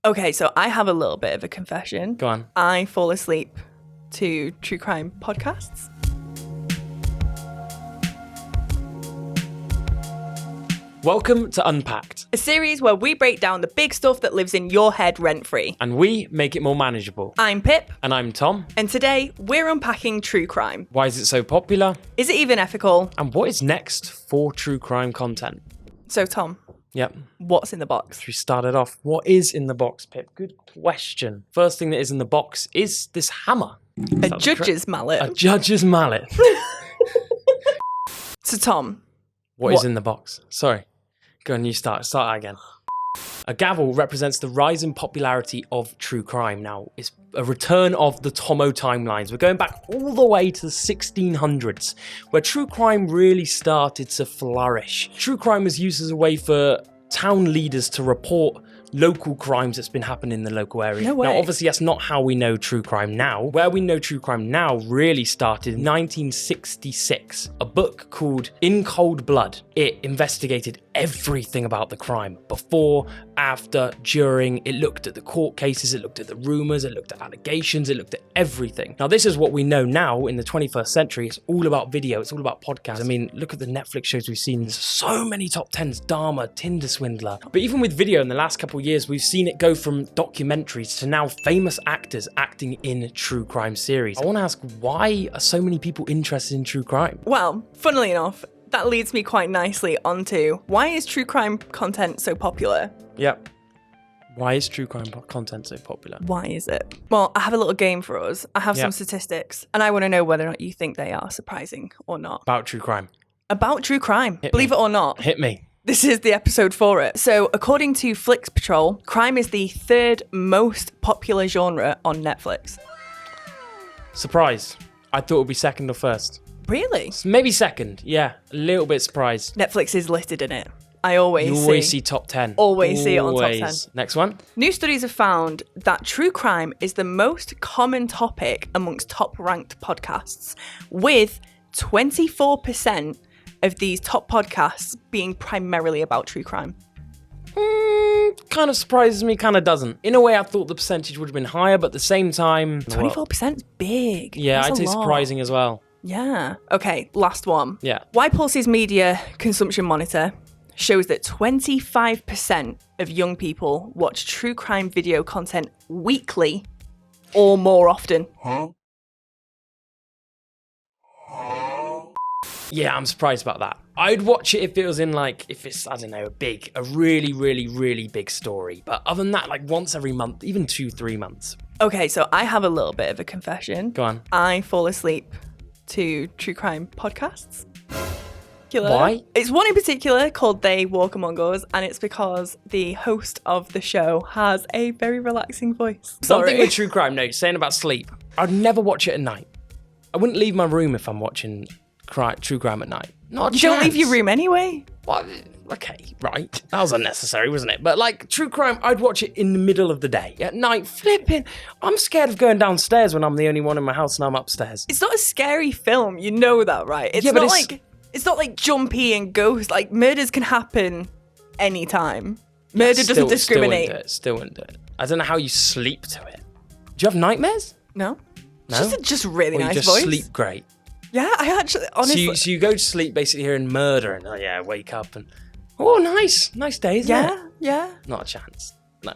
Okay, so I have a little bit of a confession. Go on. I fall asleep to true crime podcasts. Welcome to Unpacked. A series where we break down the big stuff that lives in your head rent-free. And we make it more manageable. I'm Pip. And I'm Tom. And today, we're unpacking true crime. Why is it so popular? Is it even ethical? And what is next for true crime content? So, Tom. Yep. What's in the box? We started off. What is in the box, Pip? Good question. First thing that is in the box is this hammer. A judge's mallet. A judge's mallet. So, Tom. What is in the box? Sorry. Go on, you start. Start that again. A gavel represents the rise in popularity of true crime. Now, it's a return of the Tomo timelines. We're going back all the way to the 1600s, where true crime really started to flourish. True crime was used as a way for town leaders to report local crimes that's been happening in the local area. No way. Now, obviously, that's not how we know true crime now. Where we know true crime now really started in 1966. A book called In Cold Blood. It investigated everything about the crime. Before, after, during. It looked at the court cases, it looked at the rumours, it looked at allegations, it looked at everything. Now, this is what we know now in the 21st century. It's all about video, it's all about podcasts. I mean, look at the Netflix shows we've seen. There's so many top 10s, Dharma, Tinder Swindler. But even with video in the last couple of years, we've seen it go from documentaries to now famous actors acting in true crime series. I want to ask, why are so many people interested in true crime? Well, funnily enough, that leads me quite nicely onto why is true crime content so popular? Yep. Why is true crime content so popular? Why is it? Well, I have a little game for us. I have some statistics, and I want to know whether or not you think they are surprising or not. About true crime. About true crime. Believe it or not. Hit me. This is the episode for it. So, according to Flix Patrol, crime is the third most popular genre on Netflix. Surprised. I thought it would be second or first. Really? Maybe second. Yeah, a little bit surprised. Netflix is listed in it. I always see top 10. Always see it on top 10. Next one. New studies have found that true crime is the most common topic amongst top-ranked podcasts, with 24% of these top podcasts being primarily about true crime. Kind of surprises me, kind of doesn't. In a way, I thought the percentage would have been higher, but at the same time... 24% is big. Yeah, That's I'd say a lot. surprising as well. Yeah. Okay, last one. Yeah. YPulse's media consumption monitor shows that 25% of young people watch true crime video content weekly or more often. Yeah, I'm surprised about that. I'd watch it if it was in if it's, I don't know, a really, really, really big story. But other than that, once every month, even 2-3 months. Okay, so I have a little bit of a confession. Go on. I fall asleep to true crime podcasts. Why? It's one in particular called They Walk Among Us, and it's because the host of the show has a very relaxing voice. Something with true crime, no, saying about sleep. I'd never watch it at night. I wouldn't leave my room if I'm watching true crime at night. Not a You chance. don't leave your room anyway? Well, okay, right. That was unnecessary, wasn't it? But true crime, I'd watch it in the middle of the day. At night, flipping. I'm scared of going downstairs when I'm the only one in my house and I'm upstairs. It's not a scary film, you know that, right? It's not like jumpy and ghost. Murders can happen anytime. Murder doesn't discriminate. Still wouldn't do it. I don't know how you sleep to it. Do you have nightmares? No. No? Just a really nice you just voice. sleep great. Yeah, I actually, honestly. So you go to sleep basically hearing murder and wake up and nice day, isn't it? Yeah. Not a chance. No.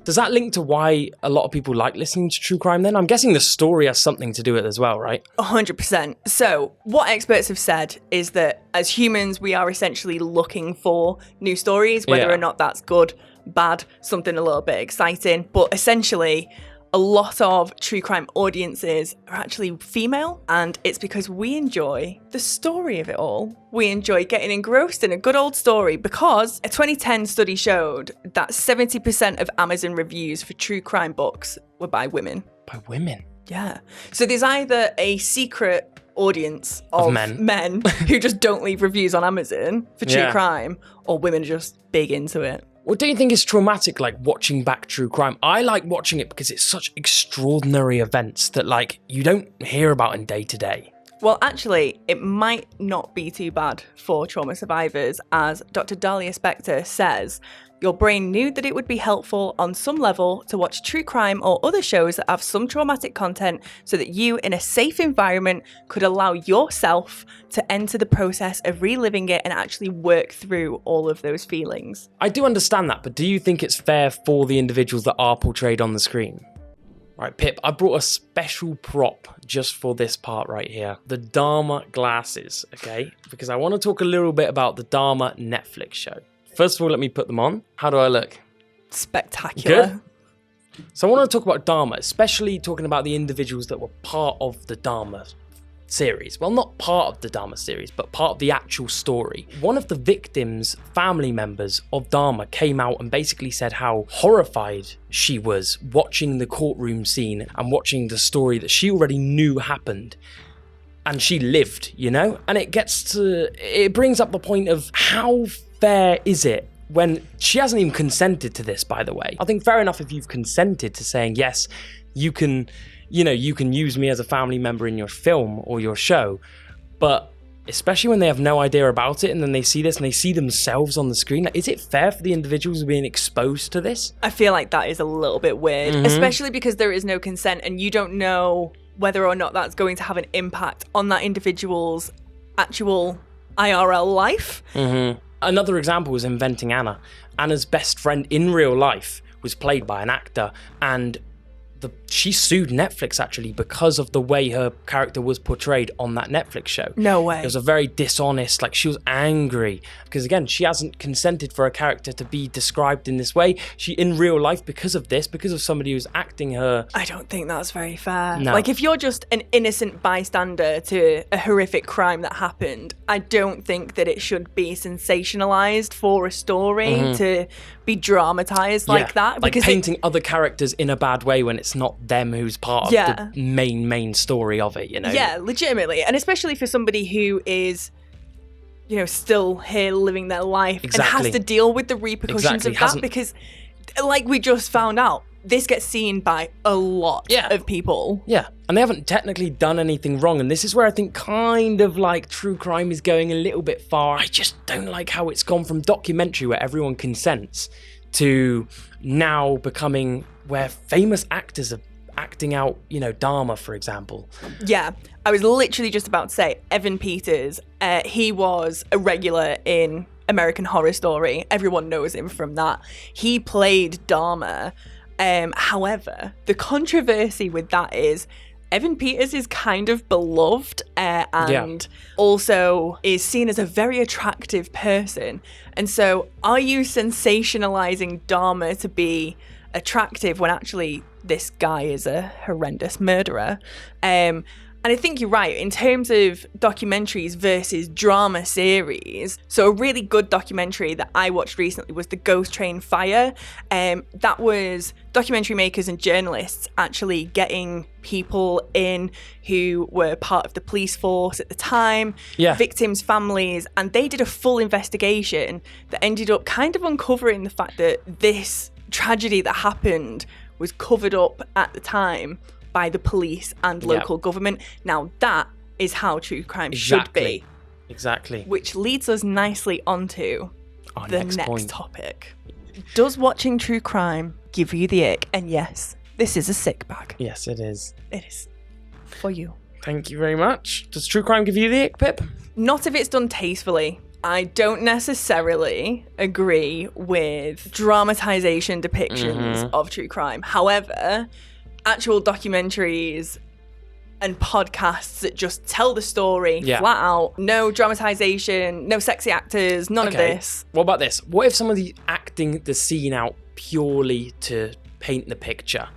Does that link to why a lot of people like listening to true crime then? I'm guessing the story has something to do with it as well, right? 100%. So what experts have said is that as humans, we are essentially looking for new stories, whether or not that's good, bad, something a little bit exciting. But essentially, a lot of true crime audiences are actually female, and it's because we enjoy the story of it all. We enjoy getting engrossed in a good old story, because a 2010 study showed that 70% of Amazon reviews for true crime books were by women. By women? Yeah. So there's either a secret audience of men who just don't leave reviews on Amazon for true crime, or women are just big into it. Well, don't you think it's traumatic, watching back true crime? I like watching it because it's such extraordinary events that, you don't hear about in day to day. Well, actually, it might not be too bad for trauma survivors, as Dr. Dahlia Spector says Your brain knew that it would be helpful on some level to watch true crime or other shows that have some traumatic content so that you, in a safe environment, could allow yourself to enter the process of reliving it and actually work through all of those feelings. I do understand that, but do you think it's fair for the individuals that are portrayed on the screen? Right, Pip, I brought a special prop just for this part right here. The Dharma glasses, okay? Because I want to talk a little bit about the Dharma Netflix show. First of all, let me put them on. How do I look? Spectacular. Good? So I want to talk about Dharma, especially talking about the individuals that were part of the Dharma series. Well, not part of the Dharma series, but part of the actual story. One of the victims' family members of Dharma came out and basically said how horrified she was watching the courtroom scene and watching the story that she already knew happened. And she lived, you know? And it brings up the point of how fair is it when she hasn't even consented to this, by the way. I think fair enough if you've consented to saying, yes, you can use me as a family member in your film or your show, but especially when they have no idea about it and then they see this and they see themselves on the screen, like, is it fair for the individuals being exposed to this? I feel like that is a little bit weird, especially because there is no consent and you don't know whether or not that's going to have an impact on that individual's actual IRL life. Another example was Inventing Anna. Anna's best friend in real life was played by an actor, and she sued Netflix actually because of the way her character was portrayed on that Netflix show. No way. It was a very dishonest, like she was angry because again, she hasn't consented for a character to be described in this way. She in real life, because of somebody who's acting her. I don't think that's very fair. No. Like if you're just an innocent bystander to a horrific crime that happened, I don't think that it should be sensationalized for a story to be dramatized like that. Like painting other characters in a bad way when it's not them who's part of the main story of it, you know? Yeah, legitimately. And especially for somebody who is, you know, still here living their life and has to deal with the repercussions of that because, like we just found out, this gets seen by a lot of people. Yeah, and they haven't technically done anything wrong. And this is where I think kind of like true crime is going a little bit far. I just don't like how it's gone from documentary where everyone consents to now becoming where famous actors are acting out, you know, Dharma, for example. Yeah, I was literally just about to say Evan Peters. He was a regular in American Horror Story. Everyone knows him from that. He played Dharma. However, the controversy with that is Evan Peters is kind of beloved and also is seen as a very attractive person. And so are you sensationalizing Dharma to be attractive when actually this guy is a horrendous murderer? And I think you're right in terms of documentaries versus drama series. So a really good documentary that I watched recently was The Ghost Train Fire. That was documentary makers and journalists actually getting people in who were part of the police force at the time, victims' families, and they did a full investigation that ended up kind of uncovering the fact that this tragedy that happened was covered up at the time by the police and local government. Now that is how true crime should be. Exactly. Which leads us nicely onto our the next topic. Does watching true crime give you the ick? And yes, this is a sick bag. Yes, it is. It is. For you. Thank you very much. Does true crime give you the ick, Pip? Not if it's done tastefully. I don't necessarily agree with dramatization depictions of true crime. However, actual documentaries and podcasts that just tell the story flat out, no dramatization, no sexy actors, none of this. What about this? What if somebody's acting the scene out purely to paint the picture?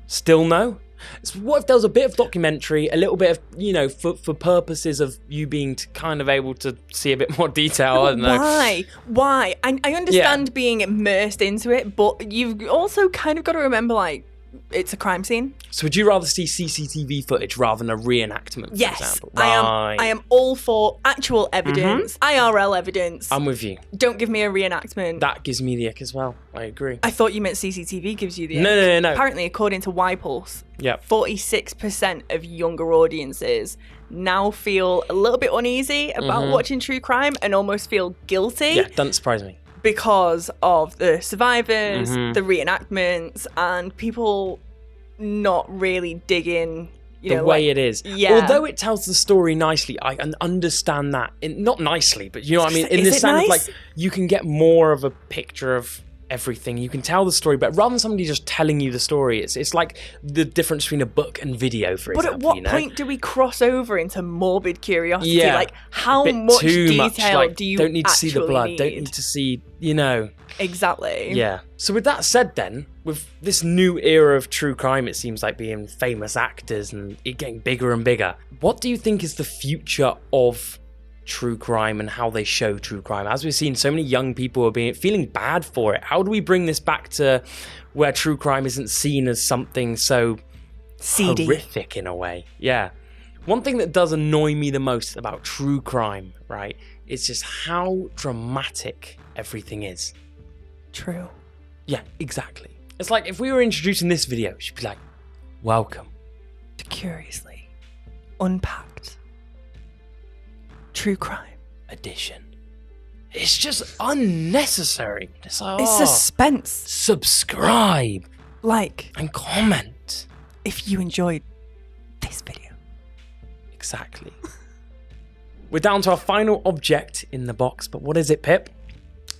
Still no? So what if there was a bit of documentary, a little bit of, you know, for purposes of you being kind of able to see a bit more detail? I don't know. Why? I understand being immersed into it, but you've also kind of got to remember, like, it's a crime scene. So would you rather see CCTV footage rather than a reenactment, for example? I am all for actual evidence, IRL evidence. I'm with you. Don't give me a reenactment. That gives me the ick as well. I agree. I thought you meant CCTV gives you the ick. No. Apparently, according to YPulse, 46% of younger audiences now feel a little bit uneasy about watching true crime and almost feel guilty. Yeah, doesn't surprise me. because of the survivors, Mm-hmm. the reenactments, and people not really digging the way it is. Yeah. Although it tells the story nicely, I can understand that. Not nicely, but you know what I mean? In Is the it sense of nice? like, you can get more of a picture of everything. You can tell the story, but rather than somebody just telling you the story, it's like the difference between a book and video, for But example. at what point do we cross over into morbid curiosity? Yeah. Like, how Bit much too detail much, like, do you don't need to see the actually blood, need? don't need to see, you know. Exactly. Yeah. So with that said then, with this new era of true crime, it seems like being famous actors and it getting bigger and bigger, what do you think is the future of true crime and how they show true crime? As we've seen, so many young people are feeling bad for it. How do we bring this back to where true crime isn't seen as something so seedy, horrific in a way? Yeah. One thing that does annoy me the most about true crime, right, is just how dramatic everything is. True. Yeah, exactly. It's like if we were introducing this video, she'd be like, welcome to Curiously Unpacked True Crime Edition. It's just unnecessary. It's like, It's suspense. Subscribe. Like. And comment. If you enjoyed this video. Exactly. We're down to our final object in the box, but what is it, Pip?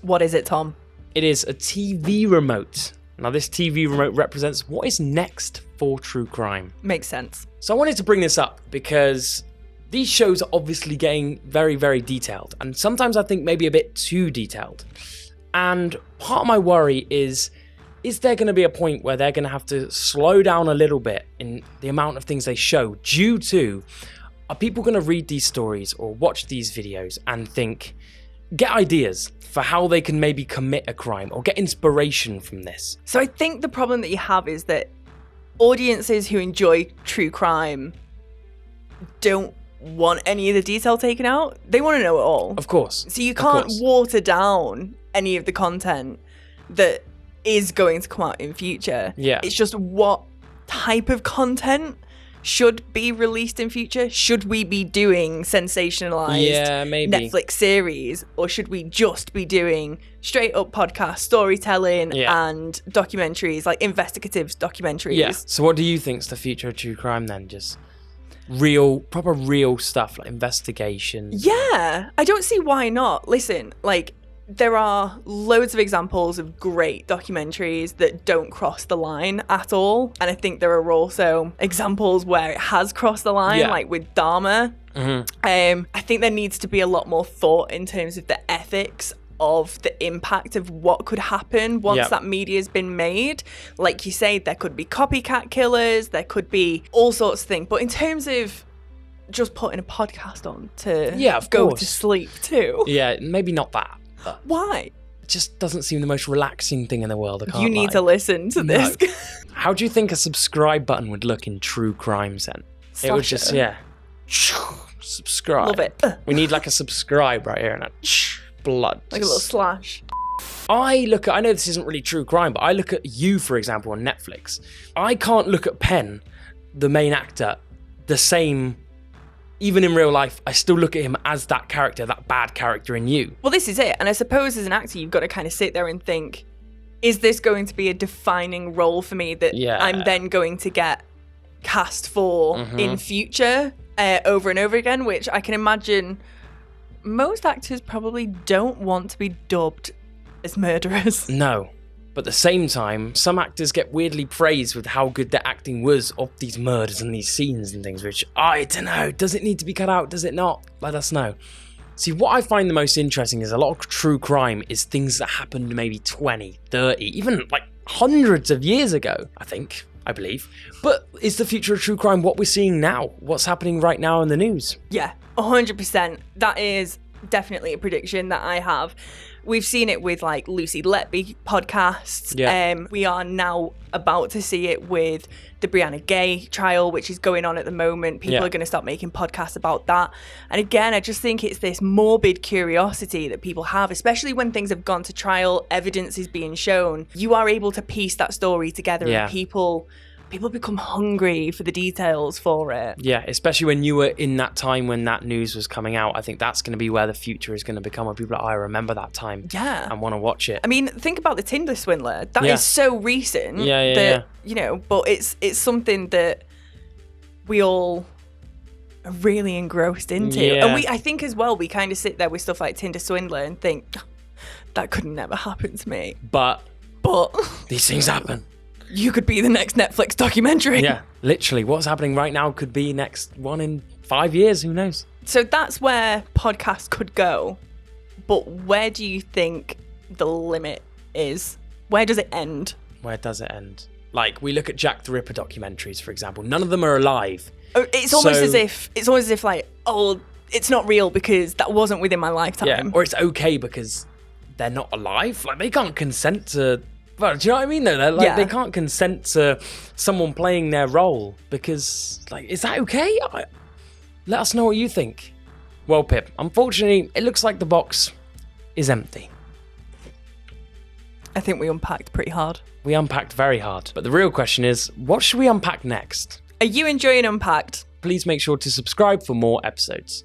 What is it, Tom? It is a TV remote. Now, this TV remote represents what is next for true crime. Makes sense. So I wanted to bring this up because these shows are obviously getting very, very detailed. And sometimes I think maybe a bit too detailed. And part of my worry is there going to be a point where they're going to have to slow down a little bit in the amount of things they show due to, are people going to read these stories or watch these videos and get ideas for how they can maybe commit a crime or get inspiration from this? So I think the problem that you have is that audiences who enjoy true crime don't want any of the detail taken out. They want to know it all. Of course. So you can't water down any of the content that is going to come out in future. Yeah. It's just what type of content should be released in future. Should we be doing sensationalized maybe Netflix series, or should we just be doing straight up podcast storytelling and documentaries, like investigative documentaries? Yeah. So what do you think's the future of true crime then? Just proper real stuff like investigation? Yeah, I don't see why not. Listen, like, there are loads of examples of great documentaries that don't cross the line at all. And I think there are also examples where it has crossed the line, like with Dharma. Mm-hmm. I think there needs to be a lot more thought in terms of the ethics of the impact of what could happen once that media has been made. Like you say, there could be copycat killers, there could be all sorts of things. But in terms of just putting a podcast on to go to sleep too. Yeah, maybe not that. Why? It just doesn't seem the most relaxing thing in the world. I can't You need to listen to this. How do you think a subscribe button would look in true crime then? It would just, subscribe. Love it. We need like a subscribe right here and a blood. Like a little slash. I know this isn't really true crime, but I look at You, for example, on Netflix. I can't look at Penn, the main actor, the same. Even in real life, I still look at him as that character, that bad character in You. Well, this is it. And I suppose as an actor, you've got to kind of sit there and think, is this going to be a defining role for me that I'm then going to get cast for in future over and over again? Which I can imagine most actors probably don't want to be dubbed as murderers. No. But at the same time, some actors get weirdly praised with how good their acting was of these murders and these scenes and things, which, I don't know, does it need to be cut out? Does it not? Let us know. See, what I find the most interesting is a lot of true crime is things that happened maybe 20, 30, even like hundreds of years ago, I believe. But is the future of true crime what we're seeing now? What's happening right now in the news? Yeah, 100%. That is definitely a prediction that I have. We've seen it with like Lucy Letby podcasts. Yeah. We are now about to see it with the Brianna Gay trial, which is going on at the moment. People are going to start making podcasts about that. And again, I just think it's this morbid curiosity that people have, especially when things have gone to trial, evidence is being shown. You are able to piece that story together and people people become hungry for the details for it. Yeah, especially when you were in that time when that news was coming out. I think that's going to be where the future is going to become, where people are, I remember that time. Yeah. And want to watch it. I mean, think about the Tinder swindler. That is so recent. Yeah. You know, but it's something that we all are really engrossed into. Yeah. And I think as well, we kind of sit there with stuff like Tinder swindler and think, that could never happen to me. But these things happen. You could be the next Netflix documentary. Yeah, literally. What's happening right now could be next one in 5 years. Who knows? So that's where podcasts could go. But where do you think the limit is? Where does it end? Where does it end? Like, we look at Jack the Ripper documentaries, for example. None of them are alive. It's almost as if like, oh, it's not real because that wasn't within my lifetime. Yeah, or it's okay because they're not alive. Like, they can't consent to... Well, do you know what I mean, though? They're like, they can't consent to someone playing their role because, like, is that okay? Let us know what you think. Well, Pip, unfortunately, it looks like the box is empty. I think we unpacked pretty hard. We unpacked very hard. But the real question is, what should we unpack next? Are you enjoying Unpacked? Please make sure to subscribe for more episodes.